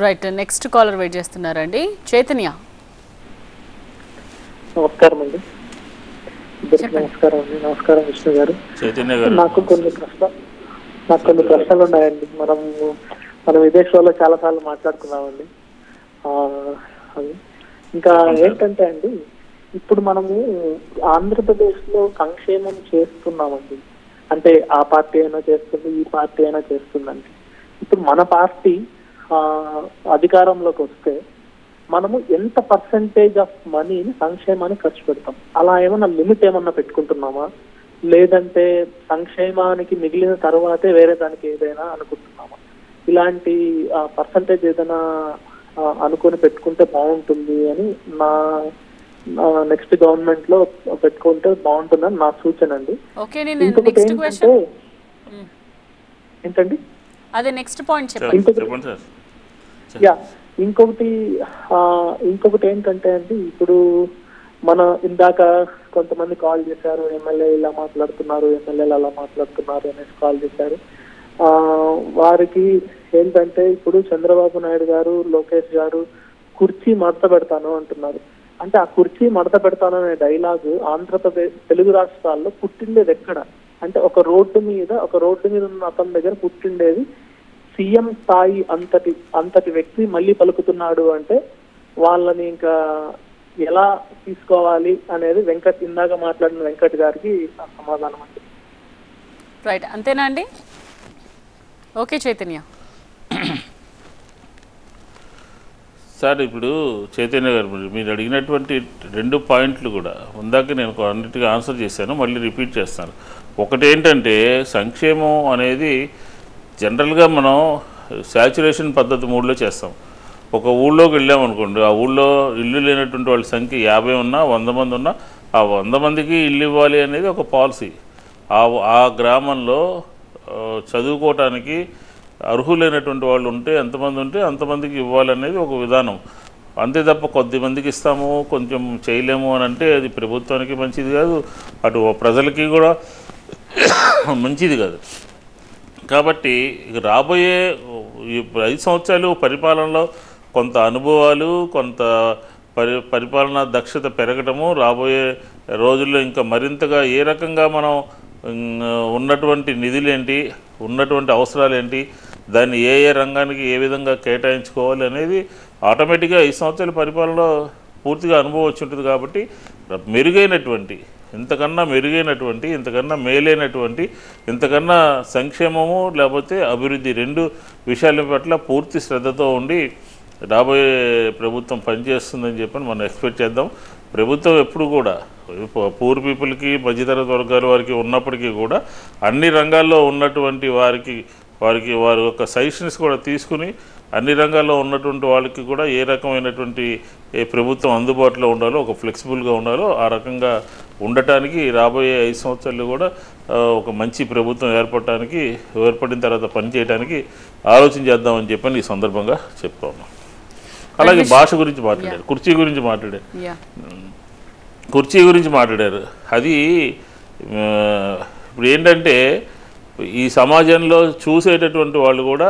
Right, next caller wait చేస్తున్నారండి. చైతన్య, నమస్కారం అండి. నమస్కారం విష్ణు గారు. నాకు కొన్ని ప్రశ్నలు ఉన్నాయండి. మనం ఇదే షోలో చాలా సార్లు మాట్లాడుకున్నామండి. ఇంకా ఏంటంటే అండి, ఇప్పుడు మనము ఆంధ్రప్రదేశ్ లో సంక్షేమం చేస్తున్నామండి. అంటే ఆ పార్టీ అయినా చేస్తుంది, ఈ పార్టీ అయినా చేస్తుందండి. ఇప్పుడు మన పార్టీ అధికారంలోకి వస్తే మనము ఎంత పర్సెంటేజ్ ఆఫ్ మనీని సంక్షేమానికి ఖర్చు పెడతాం? అలా ఏమన్నా లిమిట్ ఏమన్నా పెట్టుకుంటున్నామా, లేదంటే సంక్షేమానికి మిగిలిన తర్వాతే వేరే దానికి ఏదైనా అనుకుంటున్నామా? ఇలాంటి పర్సెంటేజ్ ఏదైనా అనుకుని పెట్టుకుంటే బాగుంటుంది అని నా నెక్స్ట్ గవర్నమెంట్ లో పెట్టుకుంటే బాగుంటుందని నా సూచన అండి. ఇంకొకటి ఏంటంటే ఏంటండి అదే నెక్స్ట్ పాయింట్ చెప్పండి. ఇంకొకటి ఏంటంటే అండి, ఇప్పుడు మన ఇందాక కొంతమంది కాల్ చేశారు, ఎమ్మెల్యే ఇలా మాట్లాడుతున్నారు, ఎమ్మెల్యేలు అలా మాట్లాడుతున్నారు అనేసి కాల్ చేశారు. వారికి ఏంటంటే ఇప్పుడు చంద్రబాబు నాయుడు గారు, లోకేష్ గారు కుర్చీ మడత పెడతాను అంటున్నారు. అంటే ఆ కుర్చీ మడత పెడతాను అనే డైలాగ్ ఆంధ్రప్రదేశ్ తెలుగు రాష్ట్రాల్లో పుట్టిండేది ఎక్కడ? అంటే ఒక రోడ్డు మీద ఉన్న అతని దగ్గర పుట్టిండేది సీఎం స్థాయి అంతటి వ్యక్తి మళ్ళీ పలుకుతున్నాడు అంటే వాళ్ళని ఇంకా ఎలా తీసుకోవాలి అనేది ఇందాక మాట్లాడిన వెంకట్ గారికి సమాధానం అండి. రైట్, అంతేనా అండి? ఓకే చైతన్య సార్, ఇప్పుడు చైతన్య గారు మీరు అడిగినటువంటి 2 పాయింట్లు కూడా ఉందాక నేను అన్నిటికీ ఆన్సర్ చేశాను, మళ్ళీ రిపీట్ చేస్తాను. ఒకటేంటంటే సంక్షేమం అనేది జనరల్గా మనం శాచ్యురేషన్ పద్ధతి 3లో చేస్తాం. ఒక ఊళ్ళోకి వెళ్ళామనుకోండి, ఆ ఊళ్ళో ఇల్లు లేనటువంటి వాళ్ళ సంఖ్య 50 ఉన్నా 100 మంది ఉన్నా ఆ 100 మందికి ఇల్లు ఇవ్వాలి అనేది ఒక పాలసీ. ఆ గ్రామంలో చదువుకోవటానికి అర్హులైనటువంటి వాళ్ళు ఉంటే ఎంతమంది ఉంటే అంతమందికి ఇవ్వాలనేది ఒక విధానం. అంతే తప్ప కొద్ది మందికి ఇస్తాము కొంచెం చేయలేము అని అంటే అది ప్రభుత్వానికి మంచిది కాదు, అటు ప్రజలకి కూడా మంచిది కాదు. కాబట్టి రాబోయే 5 సంవత్సరాలు పరిపాలనలో కొంత అనుభవాలు, కొంత పరిపాలనా దక్షత పెరగటము, రాబోయే రోజుల్లో ఇంకా మరింతగా ఏ రకంగా మనం ఉన్నటువంటి నిధులేంటి, ఉన్నటువంటి అవసరాలు ఏంటి, దాన్ని ఏ రంగానికి ఏ విధంగా కేటాయించుకోవాలి అనేది ఆటోమేటిక్గా 5 సంవత్సరాల పరిపాలనలో పూర్తిగా అనుభవం వచ్చి ఉంటుంది. కాబట్టి మెరుగైనటువంటి ఇంతకన్నా మెరుగైనటువంటి, ఇంతకన్నా మేలైనటువంటి, ఇంతకన్నా సంక్షేమము లేకపోతే అభివృద్ధి 2 విషయాల పట్ల పూర్తి శ్రద్ధతో ఉండి రాబోయే ప్రభుత్వం పనిచేస్తుందని చెప్పని మనం ఎక్స్పెక్ట్ చేద్దాం. ప్రభుత్వం ఎప్పుడు కూడా పూర్ పీపుల్కి, మధ్యతరగతి వర్గాల వారికి ఉన్నప్పటికీ కూడా అన్ని రంగాల్లో ఉన్నటువంటి వారి యొక్క సజెషన్స్ కూడా తీసుకుని అన్ని రంగాల్లో ఉన్నటువంటి వాళ్ళకి కూడా ఏ రకమైనటువంటి ప్రభుత్వం అందుబాటులో ఉండాలో, ఒక ఫ్లెక్సిబుల్గా ఉండాలో ఆ రకంగా ఉండటానికి రాబోయే 5 సంవత్సరాలు కూడా ఒక మంచి ప్రభుత్వం ఏర్పడిన తర్వాత పనిచేయడానికి ఆలోచన చేద్దామని చెప్పని ఈ సందర్భంగా చెప్తా ఉన్నాం. అలాగే భాష గురించి మాట్లాడారు, కుర్చీ గురించి మాట్లాడారు. అది ఇప్పుడు ఏంటంటే ఈ సమాజంలో చూసేటటువంటి వాళ్ళు కూడా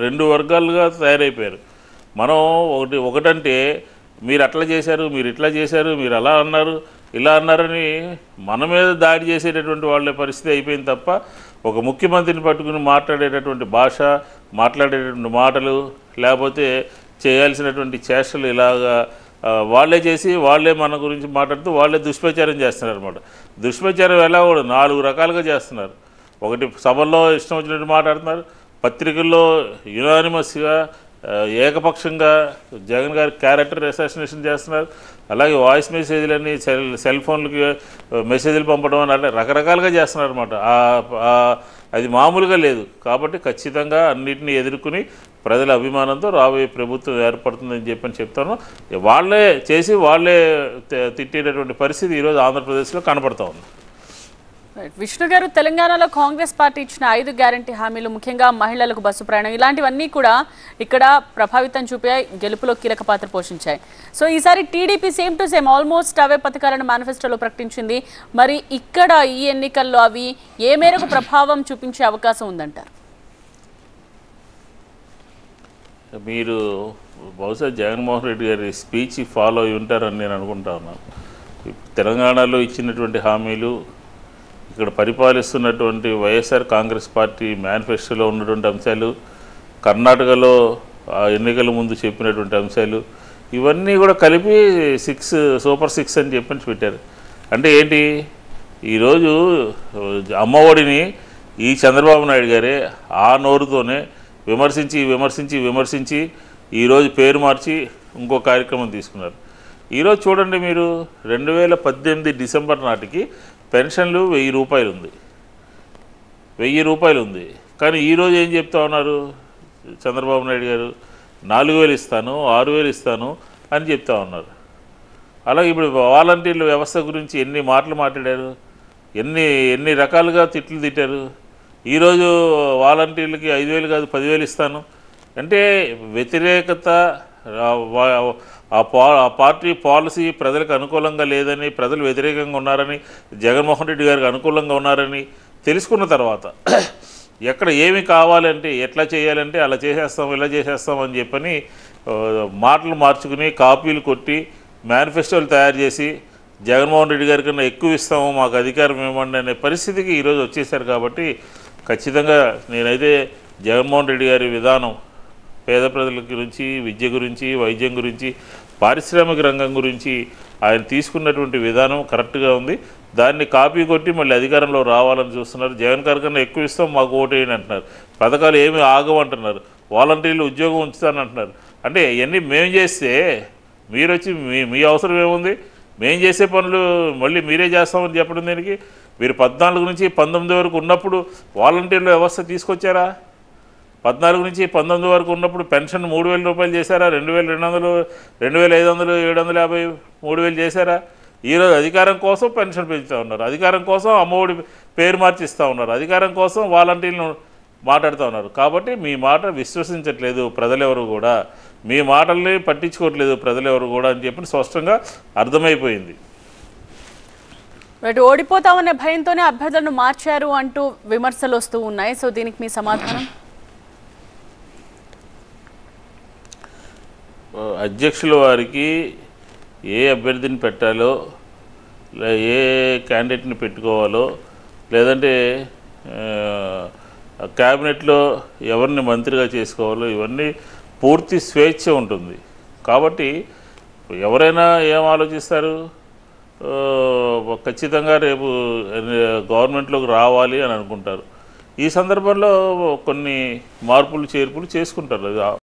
2 వర్గాలుగా తయారైపోయారు. మనం ఒకటంటే మీరు అట్లా చేశారు, మీరు ఇట్లా చేశారు, మీరు అలా అన్నారు, ఇలా అన్నారని మన మీద దాడి చేసేటటువంటి వాళ్ళ పరిస్థితి అయిపోయింది తప్ప ఒక ముఖ్యమంత్రిని పట్టుకుని మాట్లాడేటటువంటి భాష, మాట్లాడేటటువంటి మాటలు, లేకపోతే చేయాల్సినటువంటి చేష్టలు ఇలాగా వాళ్ళే చేసి వాళ్ళే మన గురించి మాట్లాడుతూ వాళ్ళే దుష్ప్రచారం చేస్తున్నారు అనమాట. దుష్ప్రచారం ఎలా కూడా 4 రకాలుగా చేస్తున్నారు. ఒకటి సభల్లో ఇష్టం వచ్చినట్టు మాట్లాడుతున్నారు, పత్రికల్లో యునానిమస్గా ఏకపక్షంగా జగన్ గారి క్యారెక్టర్ అసాసినేషన్ చేస్తున్నారు, అలాగే వాయిస్ మెసేజ్లన్నీ సెల్ ఫోన్లకి మెసేజ్లు పంపడం అని అంటే రకరకాలుగా చేస్తున్నారు అనమాట. అది మామూలుగా లేదు. కాబట్టి ఖచ్చితంగా అన్నింటినీ ఎదుర్కొని ప్రజల అభిమానంతో రాబోయే ప్రభుత్వం ఏర్పడుతుందని చెప్పని చెప్తాను. వాళ్ళే చేసి వాళ్ళే తిట్టేటటువంటి పరిస్థితి ఈరోజు ఆంధ్రప్రదేశ్లో కనపడుతూ ఉంది. విష్ణు గారు, తెలంగాణలో కాంగ్రెస్ పార్టీ ఇచ్చిన 5 గ్యారంటీ హామీలు, ముఖ్యంగా మహిళలకు బస్సు ప్రయాణం, ఇలాంటివన్నీ కూడా ఇక్కడ ప్రభావితం చూపాయి, గెలుపులో కీలక పాత్ర పోషించాయి. సో ఈసారి TDP same to same almost అవే పథకాలను మేనిఫెస్టోలో ప్రకటించింది. మరి ఇక్కడ ఈ ఎన్నికల్లో అవి ఏ మేరకు ప్రభావం చూపించే అవకాశం ఉందంటారు? మీరు బహుశా జగన్మోహన్ రెడ్డి గారి స్పీచ్ ఫాలో అయి ఉంటారని నేను అనుకుంటా ఉన్నాను. తెలంగాణలో ఇచ్చినటువంటి హామీలు, ఇక్కడ పరిపాలిస్తున్నటువంటి వైఎస్ఆర్ కాంగ్రెస్ పార్టీ మేనిఫెస్టోలో ఉన్నటువంటి అంశాలు, కర్ణాటకలో ఎన్నికల ముందు చెప్పినటువంటి అంశాలు, ఇవన్నీ కూడా కలిపి సూపర్ 6 అని చెప్పి పెట్టారు. అంటే ఏంటి, ఈరోజు అమ్మఒడిని ఈ చంద్రబాబు నాయుడు గారే ఆ నోరుతోనే విమర్శించి ఈరోజు పేరు మార్చి ఇంకో కార్యక్రమం తీసుకున్నారు. ఈరోజు చూడండి మీరు, 2018 డిసెంబర్ నాటికి పెన్షన్లు 1000 రూపాయలు ఉంది, 1000 రూపాయలు ఉంది. కానీ ఈరోజు ఏం చెప్తా ఉన్నారు చంద్రబాబు నాయుడు గారు, 4000 ఇస్తాను, 6000 ఇస్తాను అని చెప్తా ఉన్నారు. అలాగే ఇప్పుడు వాలంటీర్ల వ్యవస్థ గురించి ఎన్ని మాటలు మాట్లాడారు, ఎన్ని రకాలుగా తిట్టారు. ఈరోజు వాలంటీర్లకి 5000 కాదు 10,000 ఇస్తాను అంటే వ్యతిరేకత, ఆ పార్టీ పాలసీ ప్రజలకు అనుకూలంగా లేదని, ప్రజలు వ్యతిరేకంగా ఉన్నారని, జగన్మోహన్ రెడ్డి గారికి అనుకూలంగా ఉన్నారని తెలుసుకున్న తర్వాత ఎక్కడ ఏమి కావాలంటే, ఎట్లా చేయాలంటే అలా చేసేస్తాం, ఇలా చేసేస్తాం అని చెప్పని మాటలు మార్చుకుని కాపీలు కొట్టి మేనిఫెస్టోలు తయారు చేసి జగన్మోహన్ రెడ్డి గారి కన్నా ఎక్కువ ఇస్తాము, మాకు అధికారం ఇవ్వండి అనే పరిస్థితికి ఈరోజు వచ్చేసారు. కాబట్టి ఖచ్చితంగా నేనైతే జగన్మోహన్ రెడ్డి గారి విధానం పేద ప్రజల గురించి, విద్య గురించి, వైద్యం గురించి, పారిశ్రామిక రంగం గురించి ఆయన తీసుకున్నటువంటి విధానం కరెక్ట్గా ఉంది. దాన్ని కాపీ కొట్టి మళ్ళీ అధికారంలో రావాలని చూస్తున్నారు. జగన్ గారి కన్నా ఎక్కువ ఇస్తాం, మాకు ఓటేయండి అంటున్నారు. పథకాలు ఏమి ఆగమంటున్నారు, వాలంటీర్లు ఉద్యోగం ఉంచుతానంటున్నారు. అంటే ఇవన్నీ మేము చేస్తే మీరు వచ్చి మీ అవసరం ఏముంది, మేము చేసే పనులు మళ్ళీ మీరే చేస్తామని చెప్పడం దీనికి. మీరు 14 నుంచి 19 వరకు ఉన్నప్పుడు వాలంటీర్ల వ్యవస్థ తీసుకొచ్చారా? 14 నుంచి 19 వరకు ఉన్నప్పుడు పెన్షన్ 3000 రూపాయలు చేశారా? 2200, 2500, 750, 3000 చేశారా? ఈరోజు అధికారం కోసం పెన్షన్ పెంచుతూ ఉన్నారు, అధికారం కోసం అమ్మఒడి పేరు మార్చిస్తూ ఉన్నారు, అధికారం కోసం వాలంటీర్లను మాట్లాడుతూ ఉన్నారు. కాబట్టి మీ మాట విశ్వసించట్లేదు ప్రజలెవరు కూడా, మీ మాటల్ని పట్టించుకోవట్లేదు ప్రజలెవరు కూడా అని చెప్పి స్పష్టంగా అర్థమైపోయింది. బట్ ఓడిపోతామనే భయంతోనే అభ్యర్థులను మార్చారు అంటూ విమర్శలు వస్తూ ఉన్నాయి. సో దీనికి మీ సమాధానం? అధ్యక్షుల వారికి ఏ అభ్యర్థిని పెట్టాలో, ఏ క్యాండిడేట్ని పెట్టుకోవాలో, లేదంటే క్యాబినెట్లో ఎవరిని మంత్రిగా చేసుకోవాలో ఇవన్నీ పూర్తి స్వేచ్ఛ ఉంటుంది. కాబట్టి ఎవరైనా ఏం ఆలోచిస్తారు, ఖచ్చితంగా రేపు గవర్నమెంట్లోకి రావాలి అని అనుకుంటారు. ఈ సందర్భంలో కొన్ని మార్పులు చేర్పులు చేసుకుంటారు.